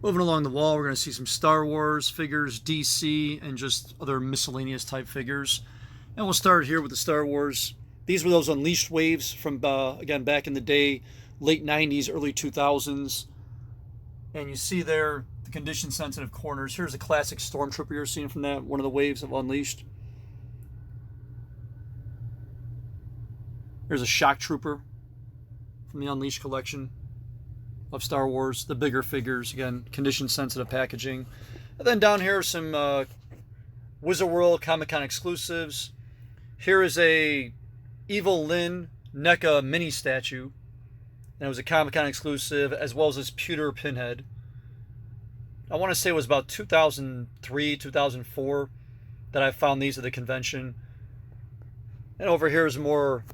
Moving along the wall, we're going to see some Star Wars figures, DC, and just other miscellaneous type figures. And we'll start here with the Star Wars. These were those Unleashed waves from, again, back in the day, late 90s, early 2000s. And you see there the condition-sensitive corners. Here's a classic Stormtrooper you're seeing from that, one of the waves of Unleashed. Here's a Shock Trooper from the Unleashed collection of Star Wars, the bigger figures, again, condition-sensitive packaging. And then down here are some Wizard World Comic-Con exclusives. Here is a Evil Lyn NECA mini statue. And it was a Comic-Con exclusive, as well as this pewter pinhead. I want to say it was about 2003, 2004 that I found these at the convention. And over here is more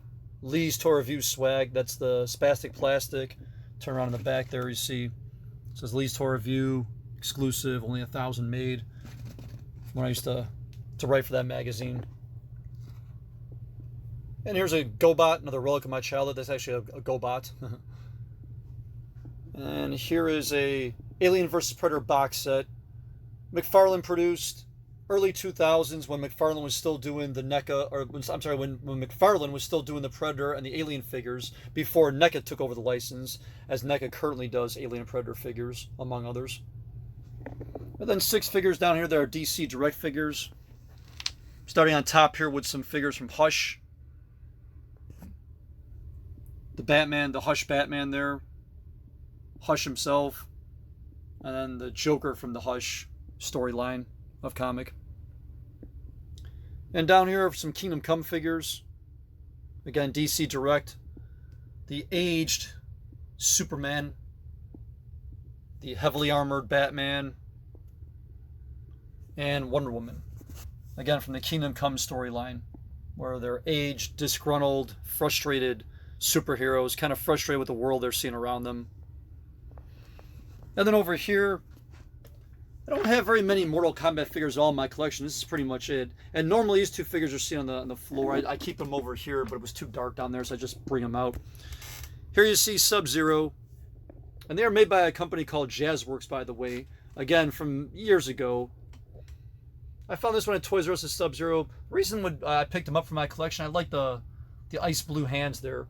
Lee's Toy Review swag. That's the spastic plastic. Turn around in the back there, you see it says Lee's Toy Review, exclusive, only 1,000 made. When I used to write for that magazine. And here's a GoBot, another relic of my childhood. That's actually a GoBot. And here is a Alien vs. Predator box set. McFarlane produced early 2000s when McFarlane was still doing the NECA, or I'm sorry, when McFarlane was still doing the Predator and the Alien figures before NECA took over the license, as NECA currently does Alien and Predator figures, among others. And then 6 figures down here that are DC Direct figures. Starting on top here with some figures from Hush. The Batman, the Hush Batman there. Hush himself. And then the Joker from the Hush storyline of comic. And down here are some Kingdom Come figures. Again, DC Direct. The aged Superman. The heavily armored Batman. And Wonder Woman. Again, from the Kingdom Come storyline, where they're aged, disgruntled, frustrated superheroes, kind of frustrated with the world they're seeing around them. And then over here, I don't have very many Mortal Kombat figures all in my collection. This is pretty much it. And normally these 2 figures are seen on the floor. I keep them over here, but it was too dark down there, so I just bring them out. Here you see Sub-Zero. And they are made by a company called Jazzworks, by the way. Again, from years ago. I found this one at Toys R Us as Sub-Zero. The reason I picked them up for my collection, I like the ice blue hands there.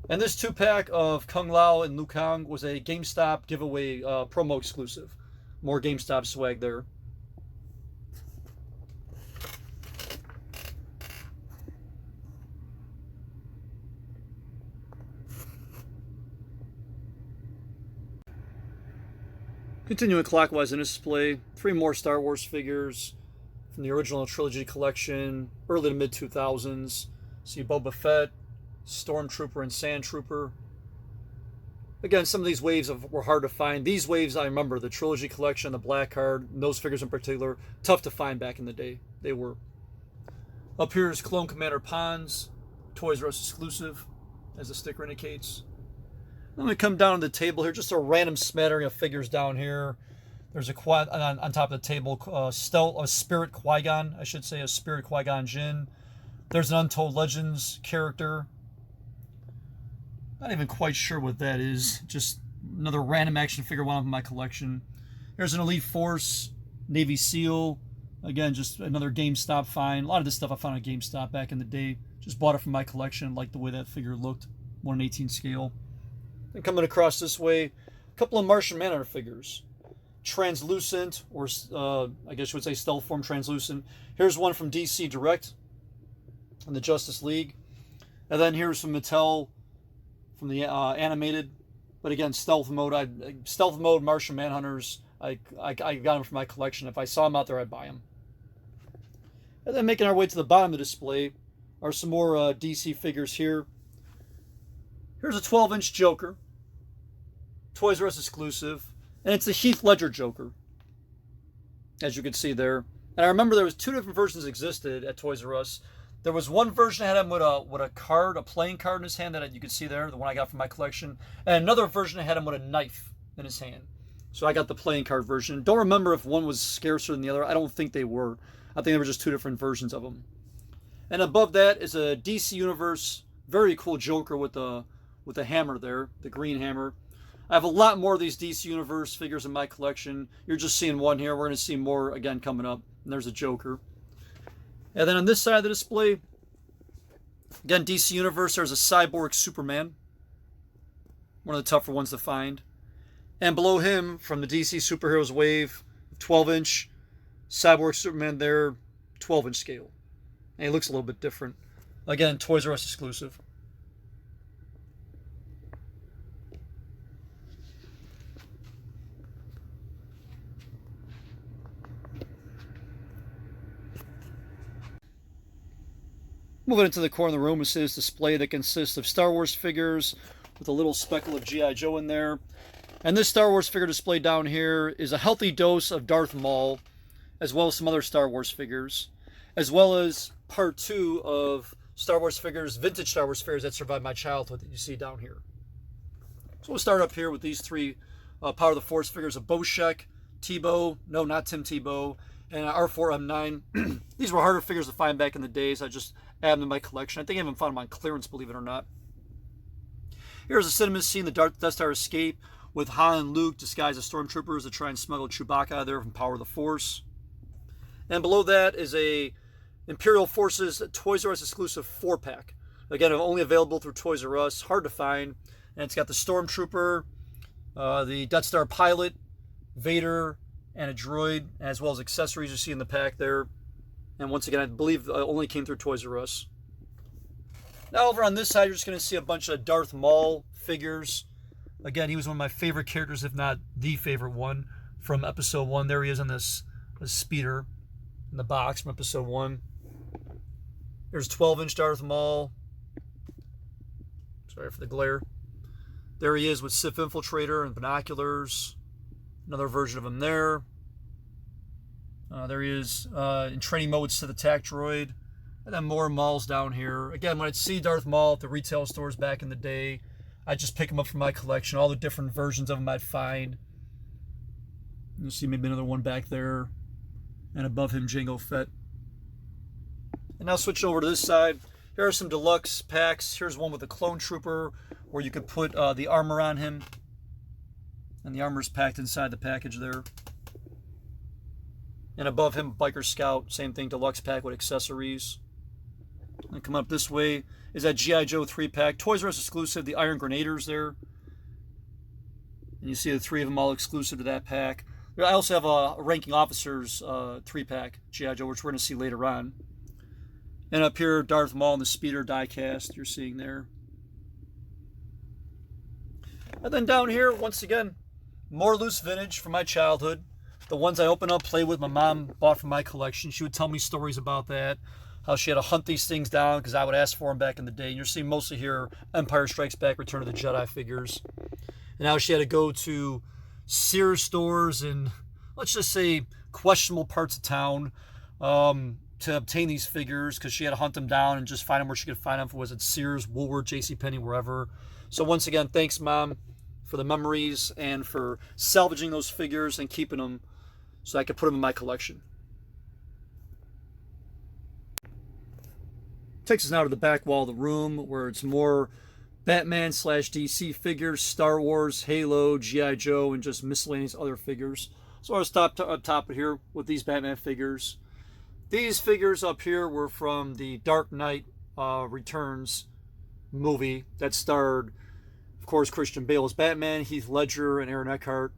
And this 2-pack of Kung Lao and Liu Kang was a GameStop giveaway promo exclusive. More GameStop swag there. Continuing clockwise in display, 3 more Star Wars figures from the original trilogy collection, early to mid-2000s. See Boba Fett, Stormtrooper, and Sand Trooper. Again, some of these waves were hard to find. These waves, I remember, the trilogy collection, the black card, those figures in particular, tough to find back in the day. They were. Up here is Clone Commander Pons, Toys R Us exclusive, as the sticker indicates. Then we come down to the table here, just a random smattering of figures down here. There's a quad on top of the table, a Spirit Qui-Gon, I should say, a Spirit Qui-Gon Jinn. There's an Untold Legends character. Not even quite sure what that is. Just another random action figure one of my collection. Here's an Elite Force, Navy SEAL. Again, just another GameStop find. A lot of this stuff I found at GameStop back in the day. Just bought it from my collection. Liked the way that figure looked. 1/18 scale. And coming across this way, a couple of Martian Manhunter figures. Translucent, or I guess you would say stealth form translucent. Here's one from DC Direct and the Justice League. And then here's some Mattel from the animated. But again, stealth mode Martian Manhunters. I got them for my collection. If I saw them out there, I'd buy them. And then making our way to the bottom of the display are some more DC figures here. Here's a 12-inch Joker. Toys R Us exclusive. And it's the Heath Ledger Joker, as you can see there. And I remember there was 2 different versions existed at Toys R Us. There was one version that had him with a card, a playing card in his hand that you could see there, the one I got from my collection. And another version that had him with a knife in his hand. So I got the playing card version. Don't remember if one was scarcer than the other. I don't think they were. I think there were just 2 different versions of them. And above that is a DC Universe, very cool Joker with the hammer there, the green hammer. I have a lot more of these DC Universe figures in my collection. You're just seeing one here. We're going to see more again coming up. And there's a Joker. And then on this side of the display, again, DC Universe, there's a Cyborg Superman. One of the tougher ones to find. And below him, from the DC Superheroes wave, 12-inch Cyborg Superman there, 12-inch scale. And he looks a little bit different. Again, Toys R Us exclusive. Moving into the corner of the room, we see this display that consists of Star Wars figures with a little speckle of G.I. Joe in there. And this Star Wars figure display down here is a healthy dose of Darth Maul, as well as some other Star Wars figures, as well as part 2 of Star Wars figures, vintage Star Wars figures that survived my childhood that you see down here. So we'll start up here with these 3 Power of the Force figures of Boshek, Tebow, no, not Tim Tebow, and R4M9. These were harder figures to find back in the days. I just added them to my collection. I think I even found them on clearance, believe it or not. Here's a cinema scene, the Death Star escape, with Han and Luke disguised as stormtroopers to try and smuggle Chewbacca out of there from Power of the Force. And below that is a Imperial Forces Toys R Us exclusive 4-pack. Again, only available through Toys R Us, hard to find. And it's got the Stormtrooper, the Death Star pilot, Vader, and a droid, as well as accessories you see in the pack there. And once again, I believe only came through Toys R Us. Now over on this side, you're just going to see a bunch of Darth Maul figures. Again, he was one of my favorite characters, if not the favorite one, from Episode 1. There he is on this speeder in the box from Episode 1. There's 12-inch Darth Maul. Sorry for the glare. There he is with Sith Infiltrator and binoculars. Another version of him there. There he is in training mode with Sith Attack Droid. And then more Mauls down here. Again, when I'd see Darth Maul at the retail stores back in the day, I'd just pick them up from my collection. All the different versions of them I'd find. You'll see maybe another one back there. And above him, Jango Fett. And now switch over to this side. Here are some deluxe packs. Here's one with a clone trooper where you could put the armor on him. And the armor's packed inside the package there. And above him, Biker Scout. Same thing, deluxe pack with accessories. And come up this way is that G.I. Joe 3-pack. Toys R Us exclusive, the Iron Grenadiers there. And you see the 3 of them all exclusive to that pack. I also have a Ranking Officers 3-pack G.I. Joe, which we're going to see later on. And up here, Darth Maul and the Speeder die-cast you're seeing there. And then down here, once again, more loose vintage from my childhood. The ones I open up, play with, my mom bought from my collection. She would tell me stories about that, how she had to hunt these things down because I would ask for them back in the day. And you're seeing mostly here Empire Strikes Back, Return of the Jedi figures. And now she had to go to Sears stores in, let's just say, questionable parts of town to obtain these figures because she had to hunt them down and just find them where she could find them. Was it Sears, Woolworth, JCPenney, wherever. So once again, thanks, Mom, for the memories and for salvaging those figures and keeping them so I could put them in my collection. Takes us now to the back wall of the room where it's more Batman/DC figures, Star Wars, Halo, G.I. Joe, and just miscellaneous other figures. So I'll stop up top of here with these Batman figures. These figures up here were from the Dark Knight Returns movie that starred, of course, Christian Bale as Batman, Heath Ledger, and Aaron Eckhart.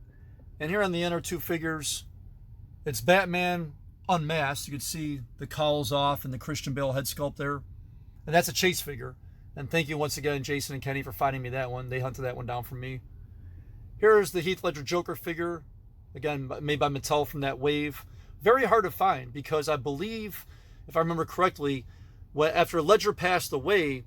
And here on the end are 2 figures. It's Batman unmasked. You can see the cowls off and the Christian Bale head sculpt there. And that's a chase figure. And thank you once again, Jason and Kenny, for finding me that one. They hunted that one down for me. Here's the Heath Ledger Joker figure. Again, made by Mattel from that wave. Very hard to find because I believe, if I remember correctly, after Ledger passed away,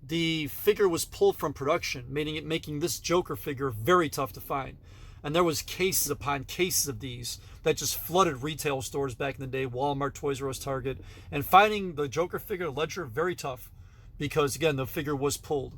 the figure was pulled from production, making this Joker figure very tough to find. And there was cases upon cases of these that just flooded retail stores back in the day, Walmart, Toys R Us, Target. And finding the Joker figure, Ledger, very tough because, again, the figure was pulled.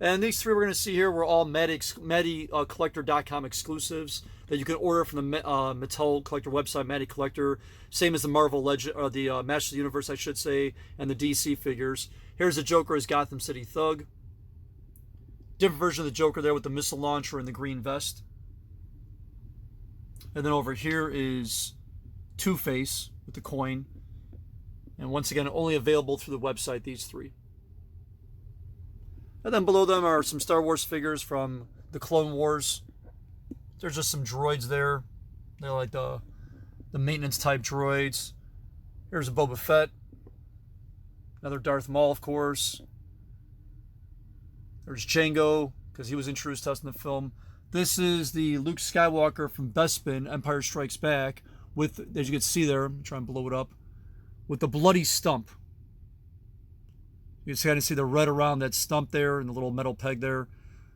And these 3 we're going to see here were all MattyCollector.com exclusives that you can order from the Mattel Collector website, Matty Collector. Same as the Marvel Legend, or the Masters of the Universe, I should say, and the DC figures. Here's the Joker as Gotham City Thug. And then below that is a Batman Joker figure. Again, made by Mattel from that wave. Very hard to find because I believe, if I remember correctly, after Ledger passed away, the figure was pulled from production, making this Joker figure very tough to find. And there was cases upon cases of these that just flooded retail stores back in the day, Walmart, Toys R Us, Target. And finding the Joker figure, Ledger, very tough because, again, the figure was pulled. And these 3 we're going to see here were all MattyCollector.com exclusives that you can order from the Mattel Collector website, Matty Collector. Same as the Marvel Legend, or the Masters of the Universe, I should say, and the DC figures. Here's the Joker as Gotham City Thug. Different version of the Joker there with the missile launcher and the green vest. And then over here is Two-Face with the coin. And once again, only available through the website, these three. And then below them are some Star Wars figures from the Clone Wars. There's just some droids there. They're like the maintenance type droids. Here's a Boba Fett. Another Darth Maul, of course. There's Jango, because he was introduced to us in the film. This is the Luke Skywalker from Bespin, Empire Strikes Back, with, as you can see there, I'm trying to blow it up, with the bloody stump. You can kind of see the red around that stump there and the little metal peg there.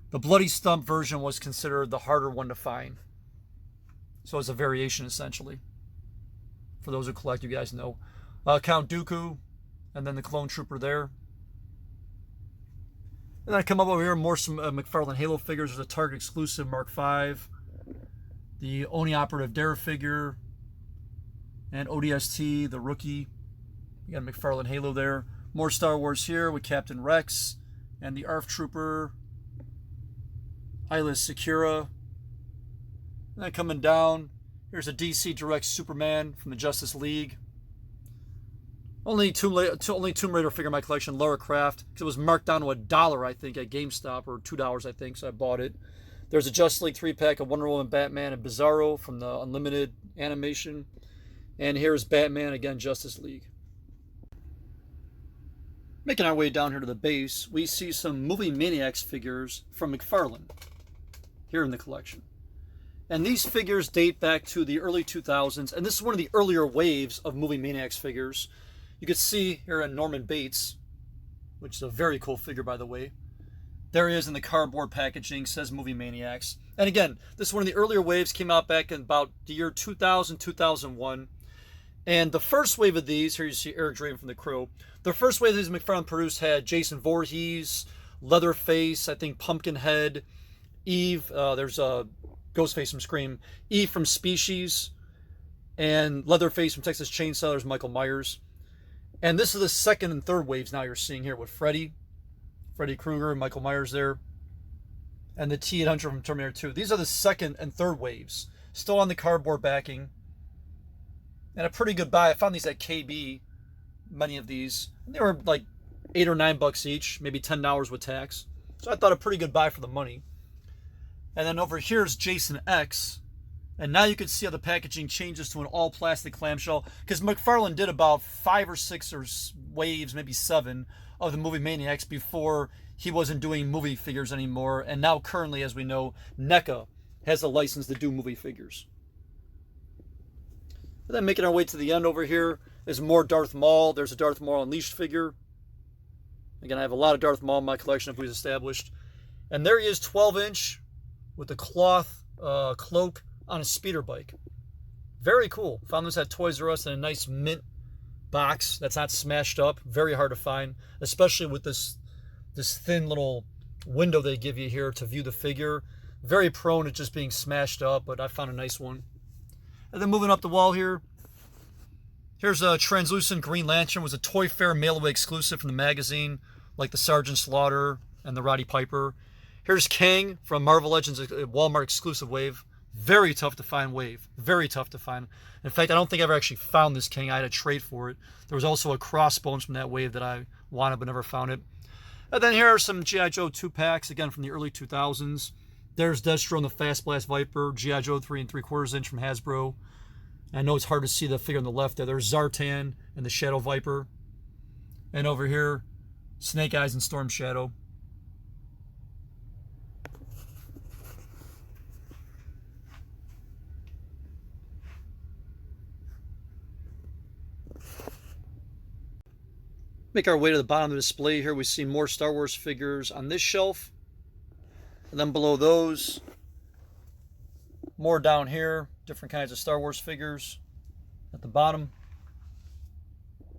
The bloody stump version was considered the harder one to find. So it's a variation, essentially. For those who collect, you guys know. Count Dooku, and then the clone trooper there. And then I come up over here, more some McFarlane Halo figures. There's a Target exclusive Mark V, the Oni Operative Dare figure, and ODST, the rookie. You got McFarlane Halo there. More Star Wars here with Captain Rex and the ARF Trooper, Ilis Secura. And then coming down, here's a DC Direct Superman from the Justice League. Only Tomb Raider figure in my collection, Lara Croft, because it was marked down to $1, I think, at GameStop, or $2, I think, so I bought it. There's a Justice League 3-pack of Wonder Woman, Batman, and Bizarro from the Unlimited animation. And here's Batman, again, Justice League. Making our way down here to the base, we see some Movie Maniacs figures from McFarlane here in the collection. And these figures date back to the early 2000s, and this is one of the earlier waves of Movie Maniacs figures. You can see here in Norman Bates, which is a very cool figure, by the way. There he is in the cardboard packaging, says Movie Maniacs. And again, this is one of the earlier waves, came out back in about the year 2000, 2001. And the first wave of these, here you see Eric Draven from the crew. The first wave of these McFarlane produced had Jason Voorhees, Leatherface, I think Pumpkinhead, Eve, there's a Ghostface from Scream, Eve from Species, and Leatherface from Texas Chainsaw, there's Michael Myers. And this is the second and third waves now you're seeing here with Freddy Krueger and Michael Myers there, and the T-800 from Terminator 2. These are the second and third waves, still on the cardboard backing. And a pretty good buy. I found these at KB, many of these. They were like $8 or $9 each, maybe $10 with tax. So I thought a pretty good buy for the money. And then over here is Jason X. And now you can see how the packaging changes to an all-plastic clamshell. Because McFarlane did about 5 or 6 or waves, maybe 7, of the Movie Maniacs before he wasn't doing movie figures anymore. And now currently, as we know, NECA has a license to do movie figures. And then making our way to the end over here is more Darth Maul. There's a Darth Maul Unleashed figure. Again, I have a lot of Darth Maul in my collection, if we've established. And there he is, 12-inch, with a cloth cloak on a speeder bike. Very cool. Found this at Toys R Us in a nice mint box that's not smashed up. Very hard to find, especially with this thin little window they give you here to view the figure. Very prone to just being smashed up, but I found a nice one. And then moving up the wall here, here's a translucent Green Lantern. It was a Toy Fair mail-away exclusive from the magazine, like the Sergeant Slaughter and the Roddy Piper. Here's Kang from Marvel Legends, a Walmart exclusive wave. Very tough to find wave. Very tough to find. In fact, I don't think I ever actually found this Kang. I had to trade for it. There was also a Crossbones from that wave that I wanted but never found it. And then here are some G.I. Joe 2-packs, again from the early 2000s. There's Destro and the Fast Blast Viper, G.I. Joe 3 3/4 inch from Hasbro. I know it's hard to see the figure on the left there. There's Zartan and the Shadow Viper. And over here, Snake Eyes and Storm Shadow. Make our way to the bottom of the display here. We see more Star Wars figures on this shelf. And then below those, more down here, different kinds of Star Wars figures at the bottom.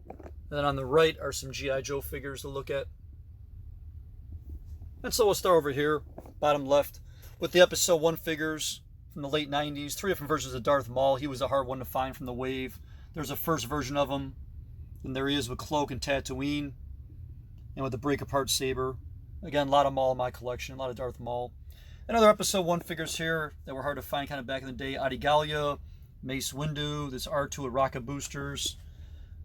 And then on the right are some G.I. Joe figures to look at. And so we'll start over here, bottom left, with the Episode 1 figures from the late 90s. 3 different versions of Darth Maul. He was a hard one to find from the wave. There's a first version of him. And there he is with Cloak and Tatooine. And with the break-apart saber. Again, a lot of Maul in my collection, a lot of Darth Maul. And other episode 1 figures here that were hard to find kind of back in the day. Adigalia, Mace Windu, this R2 with rocket boosters.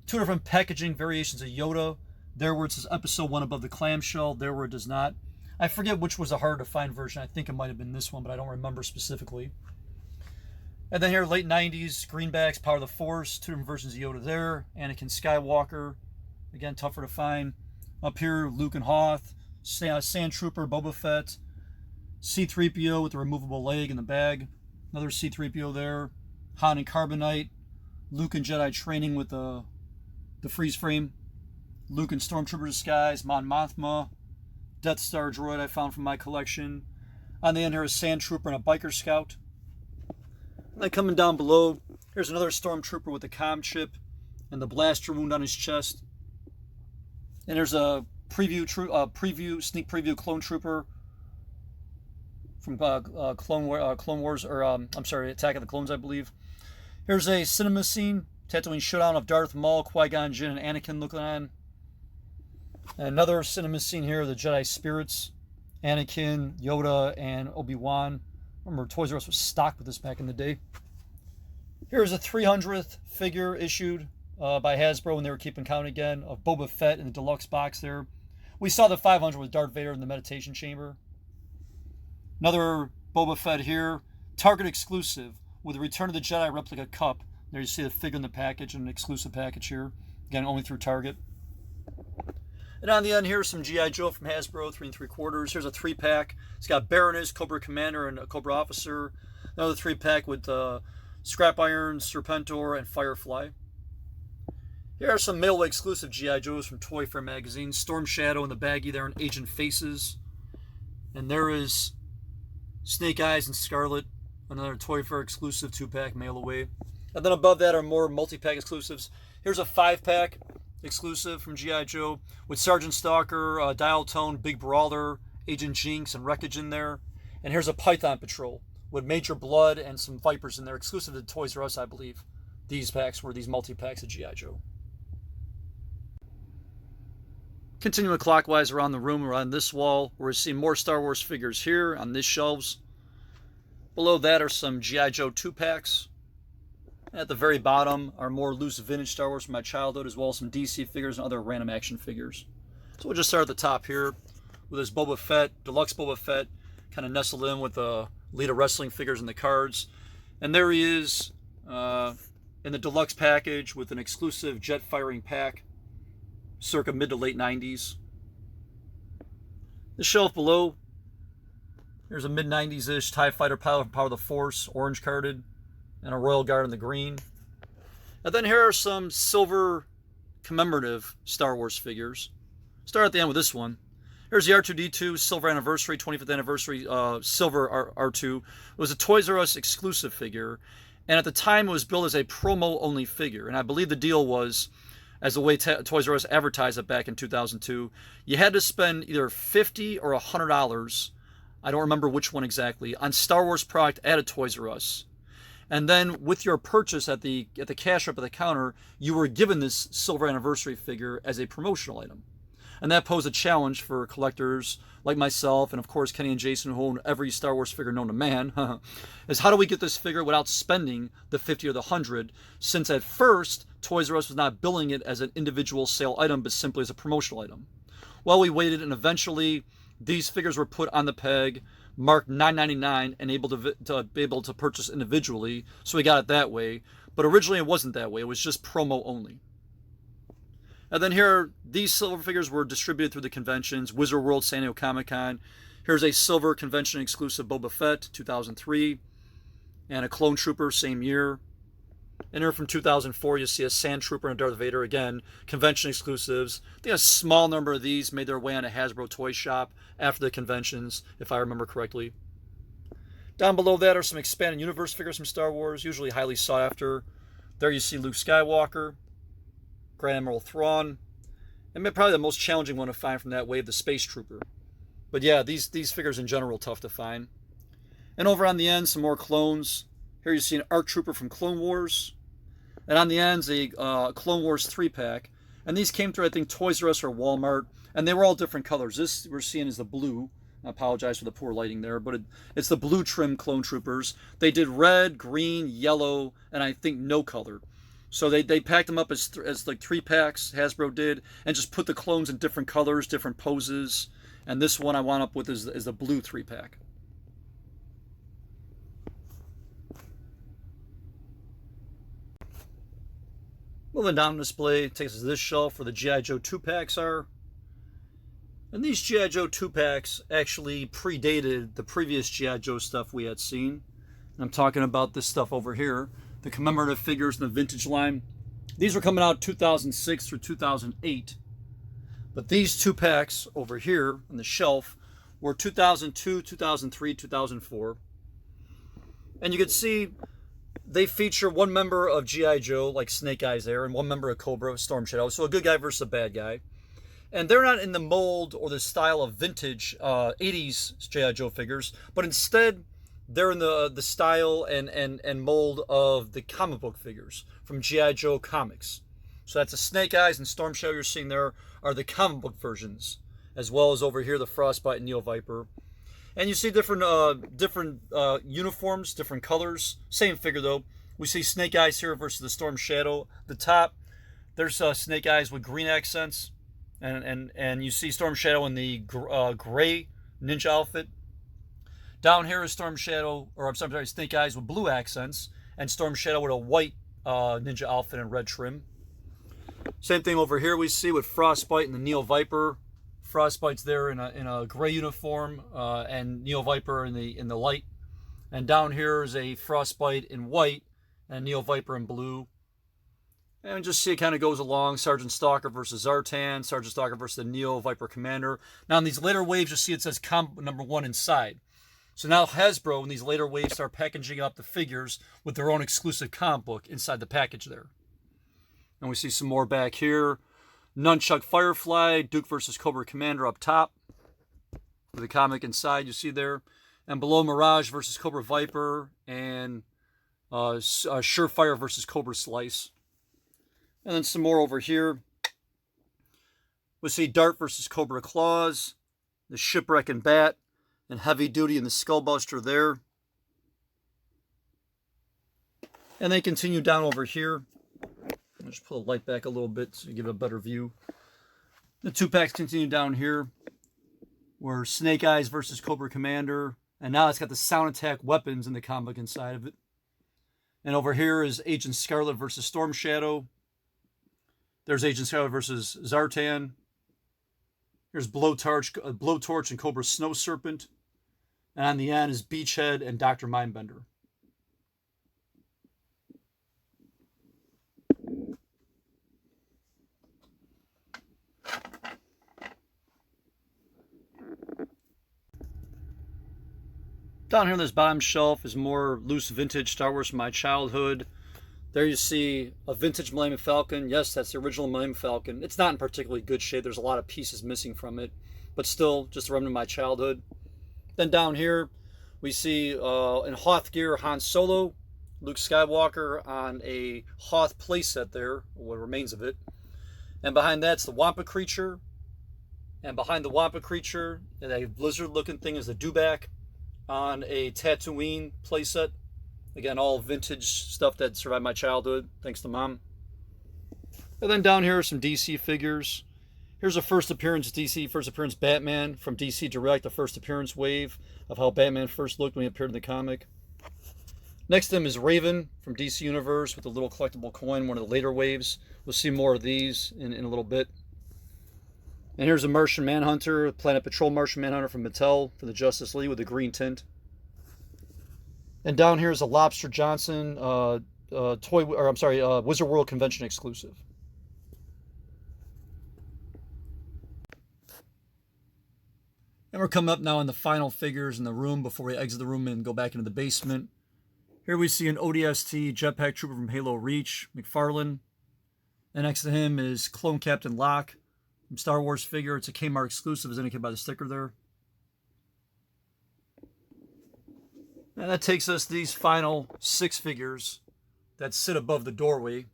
2 different packaging variations of Yoda. There where it says episode 1 above the clamshell, there where it does not. I forget which was a harder to find version. I think it might have been this one, but I don't remember specifically. And then here, late 90s, greenbacks, Power of the Force, 2 different versions of Yoda there. Anakin Skywalker, again, tougher to find. Up here, Luke and Hoth, Sand Trooper, Boba Fett, C-3PO with the removable leg in the bag. Another C-3PO there. Han and Carbonite. Luke and Jedi training with the freeze frame. Luke and Stormtrooper disguise. Mon Mothma. Death Star droid I found from my collection. On the end here is Sand Trooper and a Biker Scout. And then coming down below, here's another Stormtrooper with the comm chip and the blaster wound on his chest. And there's a sneak preview Clone Trooper from Clone Wars, or I'm sorry, Attack of the Clones, I believe. Here's a cinema scene, Tatooine showdown of Darth Maul, Qui-Gon Jinn, and Anakin looking on. And another cinema scene here, the Jedi Spirits, Anakin, Yoda, and Obi-Wan. Remember, Toys R Us was stocked with this back in the day. Here's a 300th figure issued by Hasbro when they were keeping count again of Boba Fett in the deluxe box there. We saw the 500 with Darth Vader in the meditation chamber. Another Boba Fett here, Target exclusive with a Return of the Jedi replica cup. There you see the figure in the package, an exclusive package here. Again, only through Target. And on the end here, some G.I. Joe from Hasbro, 3 3/4. Here's a 3-pack. It's got Baroness, Cobra Commander, and a Cobra Officer. Another 3-pack with Scrap Iron, Serpentor, and Firefly. Here are some mailway exclusive G.I. Joes from Toy Fair magazine. Storm Shadow in the baggie there, and Agent Faces. And there is Snake Eyes and Scarlet, another Toy Fair exclusive 2-pack mail away. And then above that are more multi-pack exclusives. Here's a 5-pack exclusive from G.I. Joe with Sergeant Stalker, Dial Tone, Big Brawler, Agent Jinx, and Wreckage in there. And here's a Python Patrol with Major Blood and some Vipers in there, exclusive to Toys R Us, I believe. These packs were these multi-packs of G.I. Joe. Continuing clockwise around the room, around this wall, we're seeing more Star Wars figures here on these shelves. Below that are some G.I. Joe 2-packs. At the very bottom are more loose vintage Star Wars from my childhood, as well as some DC figures and other random action figures. So we'll just start at the top here with this Boba Fett, Deluxe Boba Fett, kind of nestled in with the Lita wrestling figures and the cards. And there he is in the deluxe package with an exclusive jet firing pack, circa mid to late 90s. The shelf below, there's a mid 90s-ish TIE Fighter pilot from Power of the Force, orange carded, and a Royal Guard in the green. And then here are some silver commemorative Star Wars figures. Start at the end with this one. Here's the R2-D2 Silver Anniversary, 25th Anniversary Silver R2. It was a Toys R Us exclusive figure, and at the time it was billed as a promo-only figure. And I believe the deal was, as the way Toys R Us advertised it back in 2002, you had to spend either $50 or $100, I don't remember which one exactly, on Star Wars product at a Toys R Us. And then with your purchase at the cash up at the counter, you were given this Silver Anniversary figure as a promotional item. And that posed a challenge for collectors like myself, and of course Kenny and Jason, who own every Star Wars figure known to man, is how do we get this figure without spending the 50 or the 100, since at first Toys R Us was not billing it as an individual sale item, but simply as a promotional item. Well, we waited, and eventually these figures were put on the peg, marked $9.99, and be able to purchase individually, so we got it that way. But originally it wasn't that way, it was just promo only. And then here, these silver figures were distributed through the conventions, Wizard World, San Diego Comic-Con. Here's a silver convention exclusive Boba Fett, 2003, and a Clone Trooper, same year. And here from 2004, you see a Sand Trooper and Darth Vader, again, convention exclusives. I think a small number of these made their way on a Hasbro toy shop after the conventions, if I remember correctly. Down below that are some expanded universe figures from Star Wars, usually highly sought after. There you see Luke Skywalker, Grand Admiral Thrawn, and probably the most challenging one to find from that wave, the Space Trooper. But yeah, these figures in general are tough to find. And over on the end, some more clones. Here you see an ARC Trooper from Clone Wars. And on the ends, a Clone Wars 3-pack. And these came through, I think, Toys R Us or Walmart. And they were all different colors. This we're seeing is the blue. I apologize for the poor lighting there, but it's the blue trim clone troopers. They did red, green, yellow, and I think no color. So they packed them up as like 3-packs, Hasbro did, and just put the clones in different colors, different poses. And this one I wound up with is the blue 3-pack. Moving down the display, takes us to this shelf where the G.I. Joe 2-packs are. And these G.I. Joe 2-packs actually predated the previous G.I. Joe stuff we had seen. And I'm talking about this stuff over here, the commemorative figures in the vintage line. These were coming out 2006 through 2008. But these 2-packs over here on the shelf were 2002, 2003, 2004. And you can see they feature one member of G.I. Joe, like Snake Eyes there, and one member of Cobra, Storm Shadow. So a good guy versus a bad guy. And they're not in the mold or the style of vintage 80s G.I. Joe figures, but instead they're in the style and mold of the comic book figures from G.I. Joe comics. So that's the Snake Eyes and Storm Shadow you're seeing there are the comic book versions, as well as over here the Frostbite and Neo Viper. And you see different uniforms, different colors. Same figure though. We see Snake Eyes here versus the Storm Shadow. The top, there's Snake Eyes with green accents. And you see Storm Shadow in the gray ninja outfit. Down here is Storm Shadow, or I'm sorry, Snake Eyes with blue accents, and Storm Shadow with a white ninja outfit and red trim. Same thing over here we see with Frostbite and the Neo Viper. Frostbite's there in a gray uniform, and Neo Viper in the light. And down here is a Frostbite in white and Neo Viper in blue. And just see it kind of goes along. Sergeant Stalker versus Zartan. Sergeant Stalker versus the Neo Viper Commander. Now in these later waves, you'll see it says Comp number 1 inside. So now Hasbro in these later waves start packaging up the figures with their own exclusive comic book inside the package there. And we see some more back here. Nunchuck Firefly, Duke versus Cobra Commander up top. With the comic inside you see there. And below Mirage versus Cobra Viper. And Surefire versus Cobra Slice. And then some more over here. We'll see Dart versus Cobra Claws, the Shipwreck and Bat, and Heavy Duty and the Skullbuster there. And they continue down over here. I'll just pull the light back a little bit so you give it a better view. The 2-packs continue down here. Where Snake Eyes versus Cobra Commander. And now it's got the Sound Attack weapons in the comic inside of it. And over here is Agent Scarlet versus Storm Shadow. There's Agent Scarlet versus Zartan. Here's Blowtorch and Cobra Snow Serpent. And on the end is Beachhead and Dr. Mindbender. Down here on this bottom shelf is more loose vintage Star Wars from my childhood. There you see a vintage Millennium Falcon. Yes, that's the original Millennium Falcon. It's not in particularly good shape. There's a lot of pieces missing from it. But still, just a remnant of my childhood. Then down here, we see in Hoth gear Han Solo, Luke Skywalker on a Hoth playset there, what remains of it. And behind that's the Wampa creature. And behind the Wampa creature, that lizard-looking thing is the Dewback on a Tatooine playset. Again, all vintage stuff that survived my childhood, thanks to Mom. And then down here are some DC figures. Here's a first appearance Batman from DC Direct, the first appearance wave of how Batman first looked when he appeared in the comic. Next to him is Raven from DC Universe with a little collectible coin, one of the later waves. We'll see more of these in a little bit. And here's a Martian Manhunter, Planet Patrol Martian Manhunter from Mattel for the Justice League with a green tint. And down here is a Lobster Johnson Wizard World Convention exclusive. And we're coming up now on the final figures in the room before we exit the room and go back into the basement. Here we see an ODST Jetpack Trooper from Halo Reach, McFarlane. And next to him is Clone Captain Locke from Star Wars figure. It's a Kmart exclusive, as indicated by the sticker there. And that takes us to these final 6 figures that sit above the doorway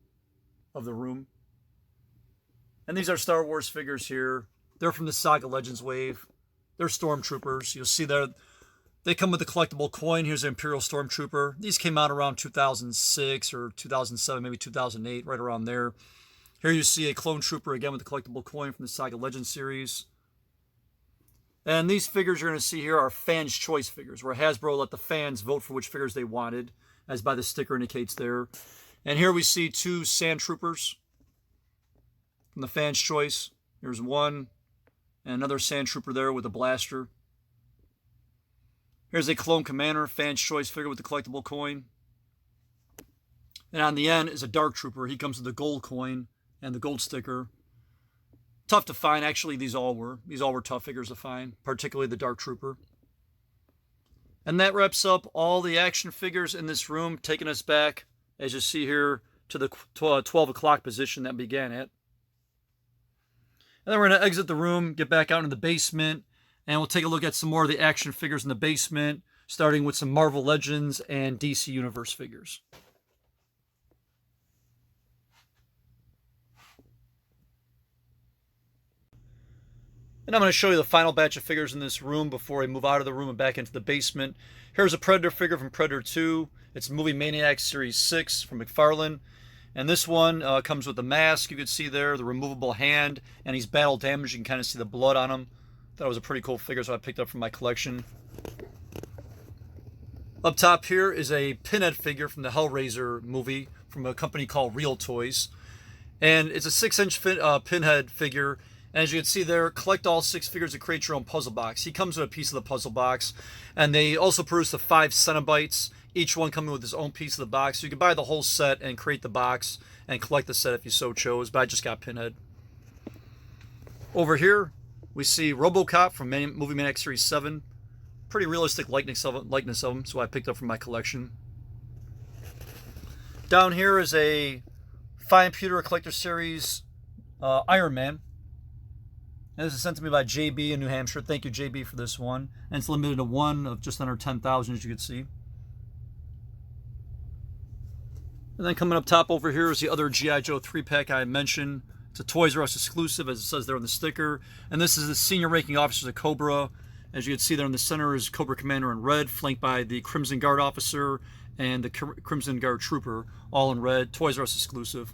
of the room. And these are Star Wars figures here. They're from the Saga Legends wave. They're Stormtroopers. You'll see there they come with a collectible coin. Here's an Imperial Stormtrooper. These came out around 2006 or 2007, maybe 2008, right around there. Here you see a Clone Trooper again with a collectible coin from the Saga Legends series. And these figures you're going to see here are fans' choice figures, where Hasbro let the fans vote for which figures they wanted, as by the sticker indicates there. And here we see 2 Sand Troopers from the fans' choice. Here's one, and another Sand Trooper there with a blaster. Here's a Clone Commander fans' choice figure with the collectible coin. And on the end is a Dark Trooper. He comes with the gold coin and the gold sticker. Tough to find. Actually, these all were. These all were tough figures to find, particularly the Dark Trooper. And that wraps up all the action figures in this room, taking us back, as you see here, to the 12 o'clock position that began at. And then we're going to exit the room, get back out into the basement, and we'll take a look at some more of the action figures in the basement, starting with some Marvel Legends and DC Universe figures. And I'm going to show you the final batch of figures in this room before I move out of the room and back into the basement. Here's a Predator figure from Predator 2. It's Movie Maniacs Series 6 from McFarlane. And this one comes with the mask. You can see there the removable hand, and he's battle damaged. You can kind of see the blood on him. That was a pretty cool figure, so I picked up from my collection. Up top here is a Pinhead figure from the Hellraiser movie from a company called Real Toys. And it's a 6-inch Pinhead figure. And as you can see there, collect all 6 figures to create your own puzzle box. He comes with a piece of the puzzle box. And they also produce the 5 Cenobites, each one coming with his own piece of the box. So you can buy the whole set and create the box and collect the set if you so chose. But I just got Pinhead. Over here, we see RoboCop from Movie Maniacs Series 7. Pretty realistic likeness of him, so I picked up from my collection. Down here is a Fine Pewter Collector Series Iron Man. And this is sent to me by JB in New Hampshire. Thank you, JB, for this one. And it's limited to one of just under 10,000, as you can see. And then coming up top over here is the other G.I. Joe 3-pack I mentioned. It's a Toys R Us exclusive, as it says there on the sticker. And this is the senior ranking officers of Cobra. As you can see there in the center is Cobra Commander in red, flanked by the Crimson Guard officer and the Crimson Guard Trooper, all in red. Toys R Us exclusive.